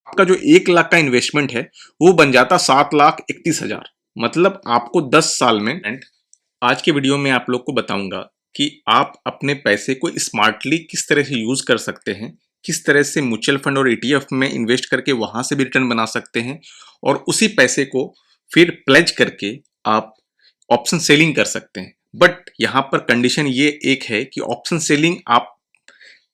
आपका जो 1 लाख का इन्वेस्टमेंट है वो बन जाता 7,31,000। मतलब आपको 10 साल में। एंड आज के वीडियो में आप लोग को बताऊंगा कि आप अपने पैसे को स्मार्टली किस तरह से यूज कर सकते हैं, किस तरह से म्यूचुअल फंड और ईटीएफ में इन्वेस्ट करके वहां से भी रिटर्न बना सकते हैं, और उसी पैसे को फिर प्लेज करके आप ऑप्शन सेलिंग कर सकते हैं। बट यहाँ पर कंडीशन ये एक है कि ऑप्शन सेलिंग आप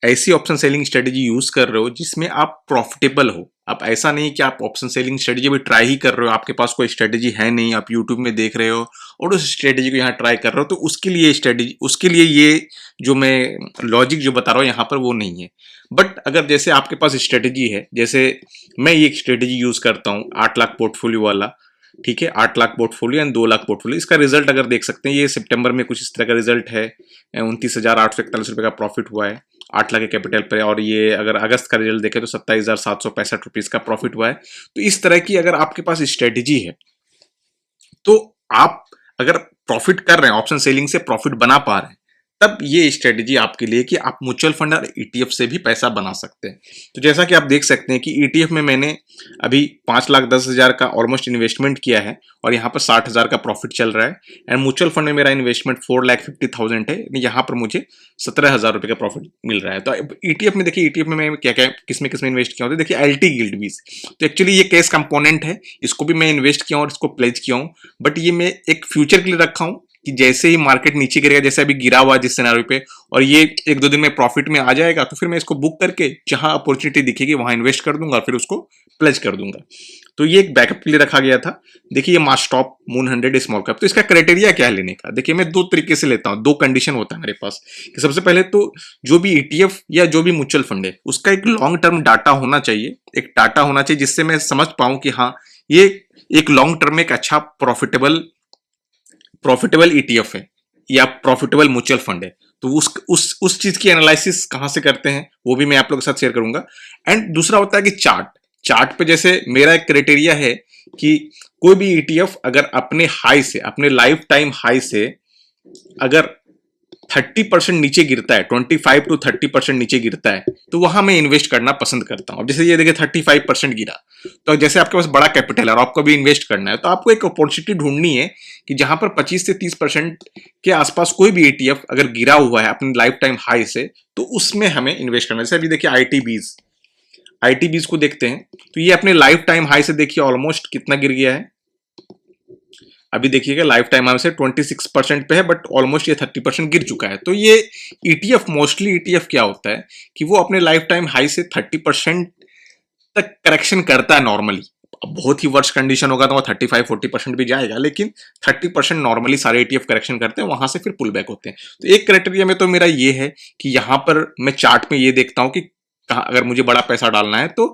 ऐसी ऑप्शन सेलिंग स्ट्रेटेजी यूज कर रहे हो जिसमें आप प्रॉफिटेबल हो। आप ऐसा नहीं कि आप ऑप्शन सेलिंग स्ट्रेटेजी भी ट्राई ही कर रहे हो, आपके पास कोई स्ट्रेटेजी है नहीं, आप यूट्यूब में देख रहे हो और उस स्ट्रेटेजी को यहाँ ट्राई कर रहे हो, तो उसके लिए स्ट्रेटेजी, उसके लिए ये जो मैं लॉजिक जो बता रहा हूँ यहाँ पर वो नहीं है। बट अगर जैसे आपके पास स्ट्रेटेजी है, जैसे मैं ये स्ट्रेटेजी यूज करता हूँ 8 लाख पोर्टफोलियो वाला, ठीक है, 8 lakh portfolio and 2 lakh portfolio. इसका रिजल्ट अगर देख सकते हैं, ये सितंबर में कुछ इस तरह का रिजल्ट है, 29,841 रुपए का प्रॉफिट हुआ है 8 लाख के कैपिटल पे। और ये अगर अगस्त का रिजल्ट देखें तो 27,765 रुपीज का प्रॉफिट हुआ है। तो इस तरह की अगर आपके पास स्ट्रेटेजी है तो आप अगर प्रॉफिट कर रहे हैं, ऑप्शन सेलिंग से प्रॉफिट बना पा रहे हैं, तब ये स्ट्रेटेजी आपके लिए कि आप म्यूचुअल फंड और ईटीएफ से भी पैसा बना सकते हैं। तो जैसा कि आप देख सकते हैं कि ईटीएफ में मैंने अभी 5,10,000 का ऑलमोस्ट इन्वेस्टमेंट किया है और यहाँ पर 60,000 का प्रॉफिट चल रहा है। एंड म्यूचुअल फंड में मेरा इन्वेस्टमेंट 4,50,000 है, यहाँ पर मुझे 17,000 रुपए का प्रॉफिट मिल रहा है। तो ईटीएफ में देखिए, ईटीएफ में मैं क्या क्या किसमें किसमें इन्वेस्ट किया हूँ, तो देखिए एलटी गिल्ड बीज, तो एक्चुअली ये कैश कंपोनेंट है, इसको भी मैं इन्वेस्ट किया हूँ और इसको प्लेज किया हूँ। बट ये मैं एक फ्यूचर के लिए रखा हूँ कि जैसे ही मार्केट नीचे गिरेगा, जैसे अभी गिरा हुआ जिस सिनेरियो पे, और ये 1-2 दिन में प्रॉफिट में आ जाएगा, तो फिर मैं इसको बुक करके जहां अपॉर्चुनिटी दिखेगी वहां इन्वेस्ट कर दूंगा और फिर उसको प्लेज कर दूंगा। तो ये एक बैकअप के लिए रखा गया था। देखिए ये मास टॉप मून 100 स्मॉल कैप, तो इसका क्राइटेरिया क्या है लेने का, देखिए मैं 2 तरीके से लेता हूं, 2 कंडीशन होता है मेरे पास कि सबसे पहले तो जो भी ईटीएफ या जो भी म्यूचुअल फंड है उसका एक लॉन्ग टर्म डाटा होना चाहिए, एक डाटा होना चाहिए जिससे मैं समझ पाऊं कि हाँ ये एक लॉन्ग टर्म में एक अच्छा प्रॉफिटेबल ईटीएफ है या प्रॉफिटेबल म्यूचुअल फंड है। तो उस चीज की एनालिसिस कहां से करते हैं वो भी मैं आप लोगों के साथ शेयर करूंगा। एंड दूसरा होता है कि चार्ट पे जैसे मेरा एक क्राइटेरिया है कि कोई भी ईटीएफ अगर अपने हाई से, अपने लाइफ टाइम हाई से अगर 30% नीचे गिरता है, 25 to 30% नीचे गिरता है, तो वहां मैं इन्वेस्ट करना पसंद करता हूं। जैसे ये देखिए 35% गिरा, तो जैसे आपके पास बड़ा कैपिटल है और आपको भी इन्वेस्ट करना है, तो आपको एक अपॉर्चुनिटी ढूंढनी है कि जहां पर 25 से 30% के आसपास कोई भी ईटीएफ अगर गिरा हुआ है अपनी लाइफ टाइम हाई से, तो उसमें हमें इन्वेस्ट करना है। जैसे अभी देखिए आईटीबीज को देखते हैं, तो ये अपने लाइफ टाइम हाई से देखिए ऑलमोस्ट कितना गिर गया है। अभी देखिएगा लाइफ टाइम हाई से 26% पे है, बट ऑलमोस्ट ये 30% गिर चुका है। तो ये ईटीएफ, मोस्टली ईटीएफ क्या होता है कि वो अपने लाइफ टाइम हाई से 30% तक करेक्शन करता है नॉर्मली। बहुत ही वर्स्ट कंडीशन होगा तो वो 35-40% भी जाएगा, लेकिन 30% नॉर्मली सारे ईटीएफ करेक्शन करते हैं, वहां से फिर पुल बैक होते हैं। तो एक क्राइटेरिया में तो मेरा ये है कि यहां पर मैं चार्ट में ये देखता हूं कि कहां अगर मुझे बड़ा पैसा डालना है तो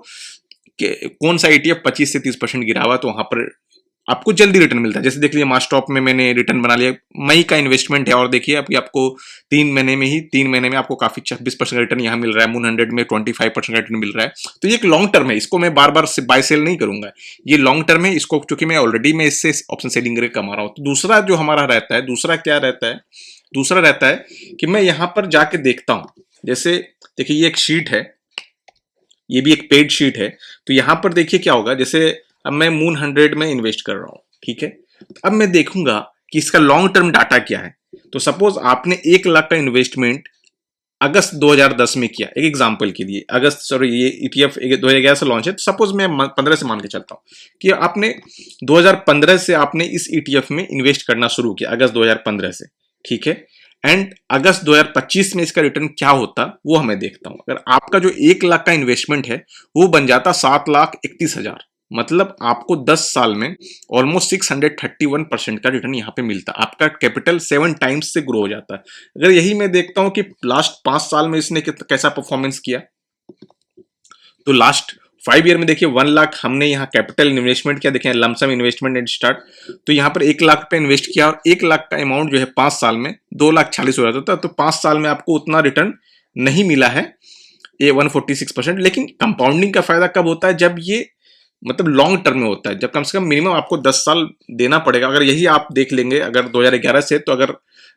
कौन सा ईटीएफ 25 से 30% गिरा हुआ, तो वहां पर आपको जल्दी रिटर्न मिलता है। जैसे देख लीजिए मास टॉप में मैंने रिटर्न बना लिया, मई का इन्वेस्टमेंट है और देखिए अभी आपको 3 महीने में आपको काफी 26% रिटर्न यहाँ मिल रहा है, मून 100 में 25% रिटर्न मिल रहा है। तो ये एक लॉन्ग टर्म है, इसको मैं बार बार बाय सेल नहीं करूंगा, ये लॉन्ग टर्म है। इसको चूंकि मैं ऑलरेडी मैं इससे ऑप्शन सेलिंग करके कमा रहा हूँ। तो दूसरा जो हमारा रहता है, दूसरा क्या रहता है, दूसरा रहता है कि मैं यहाँ पर जाके देखता हूँ। जैसे देखिए ये एक शीट है, ये भी एक पेड शीट है। तो यहाँ पर देखिए क्या होगा, जैसे अब मैं मून 100 में इन्वेस्ट कर रहा हूं, ठीक है। अब मैं देखूंगा कि इसका लॉन्ग टर्म डाटा क्या है। तो सपोज आपने 1 लाख का इन्वेस्टमेंट अगस्त 2010 में किया, एक एग्जांपल के लिए, अगस्त, सॉरी ये ईटीएफ 2011 से लॉन्च है, तो सपोज मैं 15 से मान के चलता हूं कि आपने 2015 से आपने इस ईटीएफ में इन्वेस्ट करना शुरू किया, अगस्त 2015 से, ठीक है। एंड अगस्त 2025 में इसका रिटर्न क्या होता वो हमें देखता हूं। अगर आपका जो 1 लाख का इन्वेस्टमेंट है वो बन जाता 7,31,000, मतलब आपको 10 साल में ऑलमोस्ट 631% का रिटर्न यहाँ पे मिलता है। आपका कैपिटल 7 टाइम्स से ग्रो हो जाता है। अगर यही मैं देखता हूं कि लास्ट 5 साल में इसने कैसा परफॉर्मेंस किया, तो लास्ट 5 ईयर में देखिए 1 लाख हमने यहाँ कैपिटल इन्वेस्टमेंट किया, देखिए लमसम इन्वेस्टमेंट एंड स्टार्ट, तो यहाँ पर 1 लाख पे इन्वेस्ट किया और 1 लाख का अमाउंट जो है 5 साल में 2,40,000 हो जाता था। तो 5 साल में आपको उतना रिटर्न नहीं मिला है, ये 146%। लेकिन कंपाउंडिंग का फायदा कब होता है, जब ये मतलब लॉन्ग टर्म में होता है, जब कम से कम मिनिमम आपको 10 साल देना पड़ेगा। अगर यही आप देख लेंगे, अगर 2011 से, तो अगर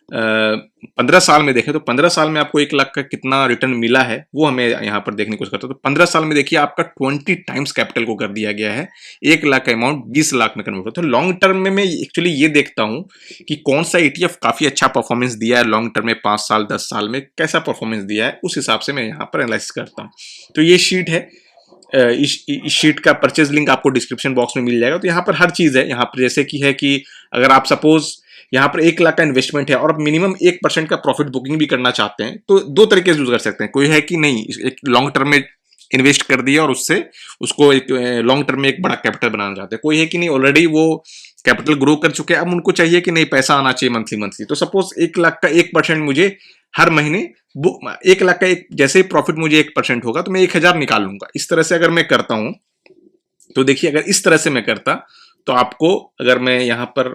15 साल में देखें तो 15 साल में आपको 1 लाख का कितना रिटर्न मिला है वो हमें यहाँ पर देखने की कोशिश करते हैं। तो 15 साल में देखिए आपका 20 टाइम्स कैपिटल को कर दिया गया है, 1 लाख का अमाउंट 20 लाख में कन्वर्ट होता है। तो लॉन्ग टर्म में मैं एक्चुअली ये देखता हूँ कि कौन सा ETF काफी अच्छा परफॉर्मेंस दिया है लॉन्ग टर्म में, 5 साल 10 साल में कैसा परफॉर्मेंस दिया है, उस हिसाब से मैं यहाँ पर एनालिसिस करता हूँ। तो ये शीट है, इस शीट का परचेज लिंक आपको डिस्क्रिप्शन बॉक्स में मिल जाएगा। तो यहाँ पर हर चीज है, यहाँ पर जैसे कि है कि अगर आप सपोज यहाँ पर 1 लाख का इन्वेस्टमेंट है और आप मिनिमम 1% का प्रॉफिट बुकिंग भी करना चाहते हैं तो दो तरीके से यूज कर सकते हैं। कोई है कि नहीं, एक लॉन्ग टर्म में इन्वेस्ट कर दिया और उससे उसको एक लॉन्ग टर्म में एक बड़ा कैपिटल बनाना चाहते हैं। कोई है कि नहीं, ऑलरेडी वो कैपिटल ग्रो कर चुके हैं, अब उनको चाहिए कि नहीं पैसा आना चाहिए मंथली मंथली। तो सपोज 1 लाख का 1% मुझे हर महीने 1 लाख का एक जैसे ही प्रॉफिट मुझे 1% होगा तो मैं 1000 निकाल लूंगा। इस तरह से अगर मैं करता हूं तो देखिए, अगर इस तरह से मैं करता तो आपको, अगर मैं यहाँ पर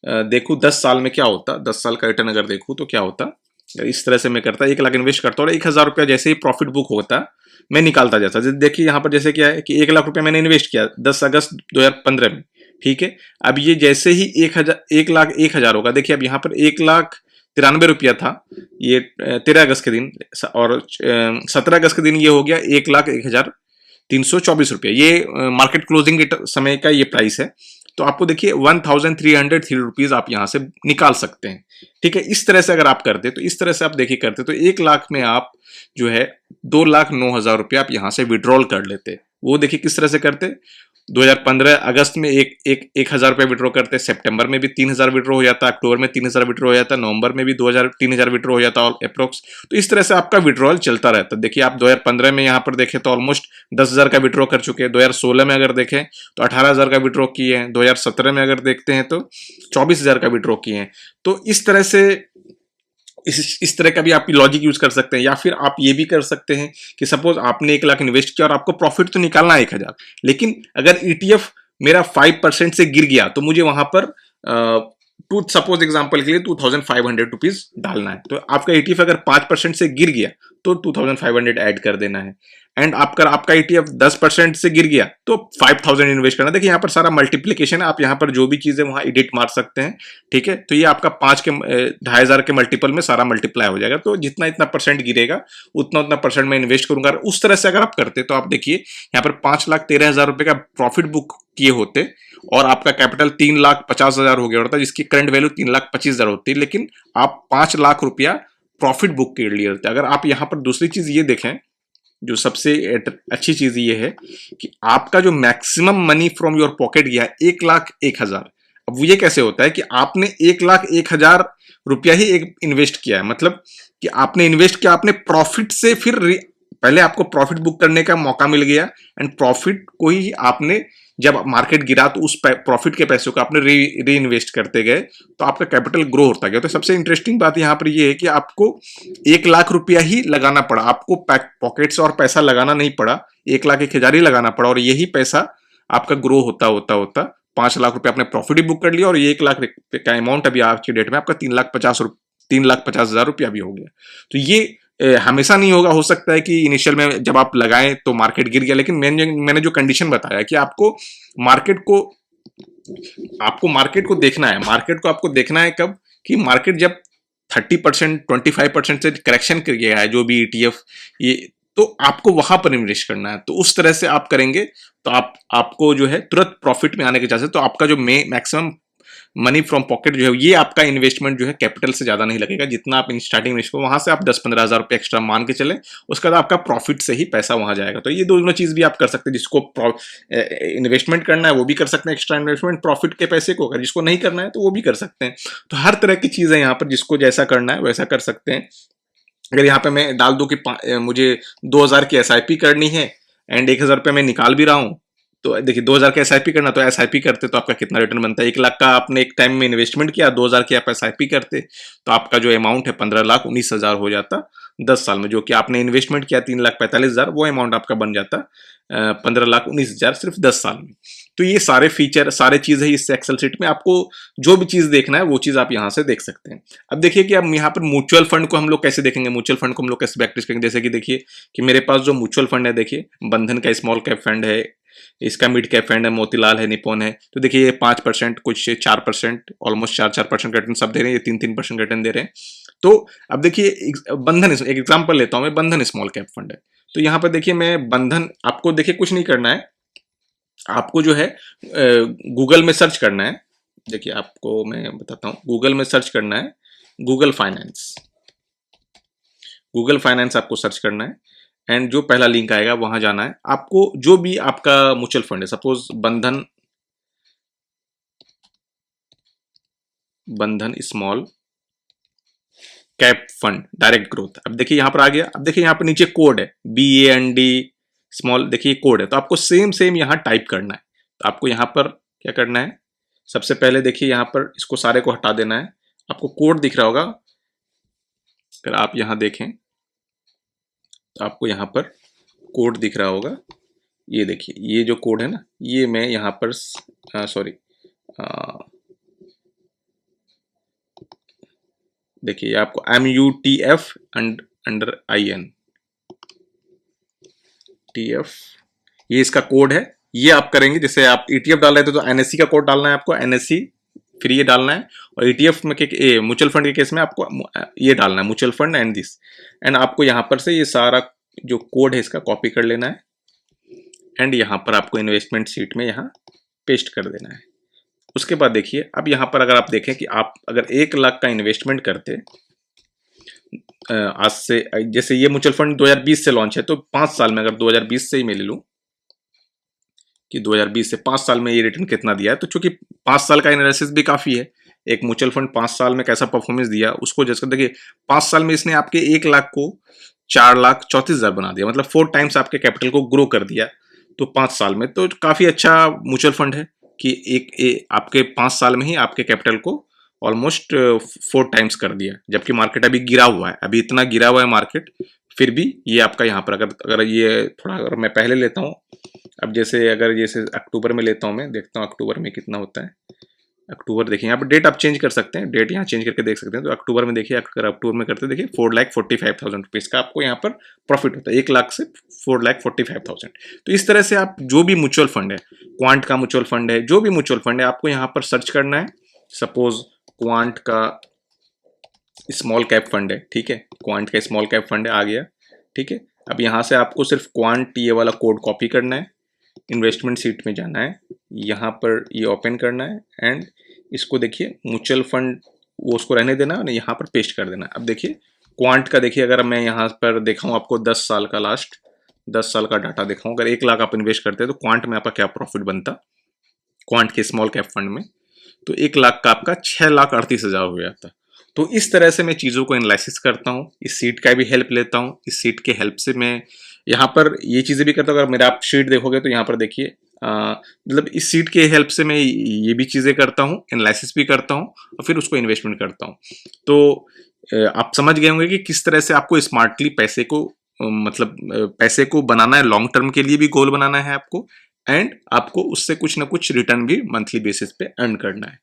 देखूं 10 साल में क्या होता, 10 साल का रिटर्न अगर देखूं तो क्या होता, इस तरह से मैं करता 1 लाख इन्वेस्ट करता और 1000 रुपया जैसे ही प्रॉफिट बुक होता मैं निकालता जाता। देखिए यहाँ पर जैसे क्या है कि 1 लाख रुपया मैंने इन्वेस्ट किया 10 अगस्त 2015 में, ठीक है। अब ये जैसे ही 1 लाख 1000 होगा, देखिए अब यहाँ पर 1,93,000 था ये 13 अगस्त के दिन, और 17 अगस्त के दिन ये हो गया 1,01,324 रुपया। ये मार्केट क्लोजिंग समय का ये प्राइस है। तो आपको देखिए 1303 रुपीज आप यहां से निकाल सकते हैं, ठीक है। इस तरह से अगर आप करते तो इस तरह से आप देखिए करते तो 1 लाख में आप जो है 2,09,000 रुपया आप यहां से विड्रॉल कर लेते। वो देखिए किस तरह से करते, 2015 अगस्त में 1,000 रुपया विड्रॉ करते, सितंबर में भी 3,000 विड्रॉ हो जाता, अक्टूबर में 3,000 विड्रॉ हो जाता, नवंबर में भी 3,000 विड्रॉ हो जाता और अप्रोक्स। तो इस तरह से आपका विड्रॉल चलता रहता। देखिए आप 2015 में यहाँ पर देखें तो ऑलमोस्ट 10,000 का विड्रॉ कर चुके हैं, 2016 में अगर देखें तो 18,000 का विड्रॉ किए हैं, 2017 में अगर देखते हैं तो 24,000 का विड्रॉ किए हैं। तो इस तरह से इस तरह का भी आप लॉजिक यूज कर सकते हैं। या फिर आप ये भी कर सकते हैं कि सपोज आपने 1 लाख इन्वेस्ट किया और आपको प्रॉफिट तो निकालना है 1,000, लेकिन अगर ETF मेरा 5% से गिर गया तो मुझे वहां पर टू सपोज एग्जांपल के लिए 2,500 रुपीज डालना है। तो आपका ETF अगर 5% से गिर गया तो 2,500 ऐड कर देना है। एंड आपका ETF 10% से गिर गया तो 5,000 इन्वेस्ट करना। देखिए यहाँ पर सारा मल्टीप्लीकेशन है, आप यहाँ पर जो भी चीज है वहां एडिट मार सकते हैं, ठीक है। तो ये आपका 2,500 के मल्टीपल में सारा मल्टीप्लाई हो जाएगा। तो जितना इतना परसेंट गिरेगा उतना उतना परसेंट मैं इन्वेस्ट करूंगा। उस तरह से अगर आप करते तो आप देखिए यहाँ पर 5,13,000 रुपए का प्रॉफिट बुक किए होते और आपका कैपिटल 3,50,000 हो गया होता, जिसकी करंट वैल्यू 3,25,000 होती, लेकिन आप 5 लाख रुपया प्रॉफिट बुक कर लिए होते। अगर आप यहाँ पर दूसरी चीज ये देखें, जो सबसे अच्छी चीज ये है कि आपका जो maximum money from your pocket गया है 1,01,000। अब ये कैसे होता है कि आपने 1,01,000 रुपया ही एक इन्वेस्ट किया है, मतलब कि आपने इन्वेस्ट किया, आपने प्रॉफिट से फिर पहले आपको प्रॉफिट बुक करने का मौका मिल गया एंड प्रॉफिट को ही आपने, जब मार्केट गिरा तो उस प्रॉफिट के पैसों को आपने री इन्वेस्ट करते गए तो आपका कैपिटल ग्रो होता गया। तो सबसे इंटरेस्टिंग बात यहाँ पर ये है कि आपको 1 लाख रुपया ही लगाना पड़ा, आपको पॉकेट से और पैसा लगाना नहीं पड़ा, 1,01,000 ही लगाना पड़ा और यही पैसा आपका ग्रो होता होता होता 5 लाख रुपया आपने प्रॉफिट ही बुक कर लिया और ये 1 लाख का अमाउंट अभी आज की डेट में आपका 3,50,000 रुपया भी हो गया। तो ये हमेशा नहीं होगा, हो सकता है कि इनिशियल में जब आप लगाएं तो मार्केट गिर गया, लेकिन मैंने जो कंडीशन बताया कि आपको मार्केट को देखना है, मार्केट को आपको देखना है कब, कि मार्केट जब 30% 25% से करेक्शन कर गया है जो भी ETF, ये तो आपको वहां पर इन्वेस्ट करना है। तो उस तरह से आप करेंगे तो आपको जो है तुरंत प्रॉफिट में आने के चांसेस, तो आपका जो मैक्सिमम मनी फ्रॉम पॉकेट जो है, ये आपका इन्वेस्टमेंट जो है कैपिटल से ज्यादा नहीं लगेगा। जितना आप स्टार्टिंग इन्वेस्ट करो वहां से आप 10-15 हजार रुपए एक्स्ट्रा मान के चले, उसके बाद आपका प्रॉफिट से ही पैसा वहां जाएगा। तो ये दोनों चीज भी आप कर सकते हैं। जिसको इन्वेस्टमेंट करना है वो भी कर सकते हैं, एक्स्ट्रा इन्वेस्टमेंट प्रॉफिट के पैसे को, अगर जिसको नहीं करना है तो वो भी कर सकते हैं। तो हर तरह की चीज है यहाँ पर, जिसको जैसा करना है वैसा कर सकते हैं। अगर यहाँ पे मैं डाल दूं कि मुझे 2,000 की SIP करनी है एंड 1,000 रुपया मैं निकाल भी रहा हूं, तो देखिए 2,000 का SIP करना, तो SIP करते तो आपका कितना रिटर्न बनता है, 1 लाख का आपने एक टाइम में इन्वेस्टमेंट किया, 2,000 की आप SIP करते तो आपका जो अमाउंट है 15,19,000 हो जाता 10 साल में। जो कि आपने इन्वेस्टमेंट किया 3,45,000, वो अमाउंट आपका बन जाता 15,19,000 सिर्फ 10 साल में। तो ये सारे फीचर, सारे चीज है इस एक्सेल शीट में। आपको जो भी चीज देखना है वो चीज आप यहां से देख सकते हैं। अब देखिए कि अब यहाँ पर म्यूचुअल फंड को हम लोग कैसे देखेंगे, म्यूचुअल फंड को हम लोग कैसे प्रैक्टिस करेंगे। जैसे कि देखिए कि मेरे पास जो म्यूचुअल फंड है, देखिए बंधन का स्मॉल कैप फंड है, इसका मिड कैप फंड है, मोतीलाल है, निपॉन है। तो देखिए ये 5%, कुछ 4%, ऑलमोस्ट 4% रिटर्न सब दे रहे हैं, ये 3% रिटर्न दे रहे हैं। तो अब देखिए बंधन, एक एग्जांपल लेता हूं मैं, बंधन स्मॉल कैप फंड है। तो यहाँ पर देखिए मैं बंधन, आपको देखिए कुछ नहीं करना है, आपको जो है गूगल में सर्च करना है। देखिए आपको मैं बताता हूँ, गूगल में सर्च करना है गूगल फाइनेंस। गूगल फाइनेंस आपको सर्च करना है एंड जो पहला लिंक आएगा वहां जाना है। आपको जो भी आपका म्यूचुअल फंड है, सपोज बंधन small cap fund direct growth. अब देखिए यहां पर आ गया। अब देखिए यहां पर नीचे कोड है BAND स्मॉल, देखिए कोड है। तो आपको सेम सेम यहां टाइप करना है। तो आपको यहां पर क्या करना है, सबसे पहले देखिए यहां पर इसको सारे को हटा देना है। आपको कोड दिख रहा होगा, अगर आप यहां देखें तो आपको यहां पर कोड दिख रहा होगा। ये देखिए ये जो कोड है ना, ये मैं यहां पर सॉरी, देखिए आपको MUTF अंडर IN TF, ये इसका कोड है। ये आप करेंगे, जैसे आप ETF डाल रहे थे तो NSE का कोड डालना है आपको, NSE फिर ये डालना है। और ETF में के म्यूचुअल फंड के केस में आपको ये डालना है mutual fund and this, and आपको यहाँ पर से ये सारा जो कोड है इसका कॉपी कर लेना है एंड यहाँ पर आपको इन्वेस्टमेंट सीट में यहाँ पेस्ट कर देना है। उसके बाद देखिए अब यहाँ पर अगर आप देखें कि आप अगर 1 लाख का इन्वेस्टमेंट करते आज से, जैसे ये म्यूचुअल फंड 2020 से लॉन्च है, तो 5 साल में, अगर 2020 से ही मैं ले लूं कि 2020 से 5 साल में ये रिटर्न कितना दिया है, तो चूंकि 5 साल का एनालिसिस भी काफी है, एक म्यूचुअल फंड 5 साल में कैसा परफॉर्मेंस दिया उसको जैसे देखिए 5 साल में इसने आपके 1 लाख को 4,34,000 बना दिया, मतलब 4 टाइम्स आपके कैपिटल को ग्रो कर दिया। तो 5 साल में तो काफी अच्छा म्यूचुअल फंड है कि आपके 5 साल में ही आपके कैपिटल को ऑलमोस्ट 4 टाइम्स कर दिया, जबकि मार्केट अभी गिरा हुआ है, अभी इतना गिरा हुआ है मार्केट, फिर भी ये आपका यहाँ पर अगर ये थोड़ा, अगर मैं पहले लेता हूँ, अब जैसे अगर जैसे अक्टूबर में लेता हूँ, मैं देखता हूँ अक्टूबर में कितना होता है। अक्टूबर देखिए यहाँ पर डेट आप चेंज कर सकते हैं, डेट यहाँ चेंज करके देख सकते हैं। तो अक्टूबर में देखिए, अगर अक्टूबर में करते देखिए 4,45,000 रुपीज़ का आपको यहाँ पर प्रॉफिट होता है, 1 लाख से 4,45,000। तो इस तरह से आप जो भी म्यूचुअल फंड है, क्वांट का म्यूचुअल फंड है, जो भी म्यूचुअल फंड है, आपको यहाँ पर सर्च करना है। सपोज क्वांट का स्मॉल कैप फंड है, ठीक है, क्वांट का स्मॉल कैप फंड है, आ गया, ठीक है। अब यहाँ से आपको सिर्फ क्वांट ये वाला कोड कॉपी करना है, इन्वेस्टमेंट सीट में जाना है, यहाँ पर ये ओपन करना है एंड इसको देखिए म्यूचुअल फंड वो उसको रहने देना और यहाँ पर पेस्ट कर देना। अब देखिए क्वांट का देखिए, अगर मैं यहाँ पर दिखाऊँ आपको 10 साल का, लास्ट 10 साल का डाटा दिखाऊँ, अगर 1 लाख आप इन्वेस्ट करते हैं तो क्वांट में आपका क्या प्रॉफिट बनता, क्वांट के स्मॉल कैप फंड में, तो 1 लाख का आपका 6,38,000 हो जाता। तो इस तरह से मैं चीज़ों को एनालिसिस करता हूँ, इस सीट का भी हेल्प लेता हूँ, इस सीट के हेल्प से मैं यहाँ पर ये चीज़ें भी करता हूँ। अगर मेरा आप शीट देखोगे तो यहाँ पर देखिए मतलब इस सीट के हेल्प से मैं ये भी चीज़ें करता हूँ, एनालिसिस भी करता हूँ और फिर उसको इन्वेस्टमेंट करता हूँ। तो आप समझ गए होंगे कि किस तरह से आपको स्मार्टली पैसे को मतलब पैसे को बनाना है, लॉन्ग टर्म के लिए भी गोल बनाना है आपको, एंड आपको उससे कुछ ना कुछ रिटर्न भी मंथली बेसिस पे अर्न करना है।